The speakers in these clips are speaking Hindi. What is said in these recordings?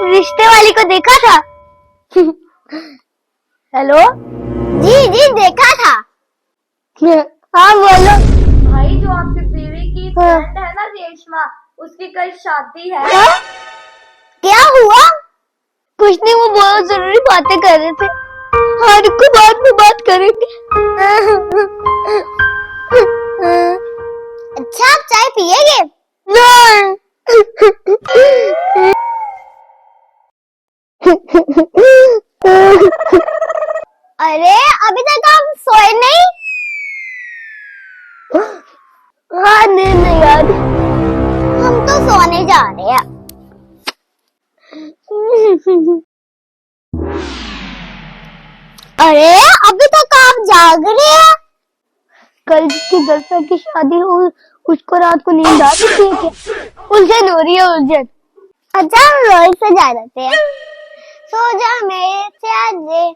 रिश्ते वाली को देखा था? हेलो? जी जी देखा था। हाँ बोलो। भाई जो आपकी बीवी की फ्रेंड है ना रेशमा, उसकी कल शादी है। क्या हुआ? कुछ नहीं, वो बहुत जरूरी बातें कर रहे थे। हाँ रुको, बाद में बात करेंगे। अच्छा आप चाय पिएंगे? नहीं। अरे अभी तक आप सोए नहीं? हाँ नींद नहीं आ रही। हम तो सोने जा रहे हैं। अरे अभी तक आप जाग रहे हैं? कल जिसकी गर्लफ्रेंड की शादी हो उसको रात को नींद आती थी क्या? उलझन हो रही है, उलझन। अच्छा हम रोहित से जा रहे हैं। सो जा मेरे से आज।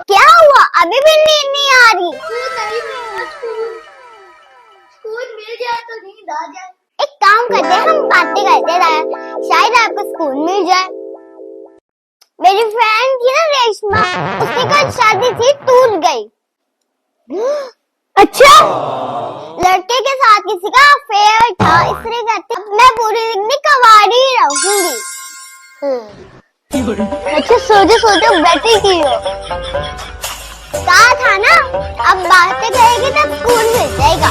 क्या हुआ? अभी भी नींद नहीं आ रही? स्कूल मिल जाए तो नींद आ जाए। एक काम करते हैं, हम बातें करते रहे, शायद आपको स्कूल मिल जाए। मेरी फ्रेंड थी ना रेशमा, उसकी कल शादी थी, टूट गई। अच्छा? लड़के के साथ किसी का अफेयर था, इसलिए कहते मैं पूरी जिंदगी कवारी ही रहूंगी। अच्छा सोचो सोचो, बैठी की हो। कहा था ना अब बातें करेगी तब स्कूल मिल जाएगा।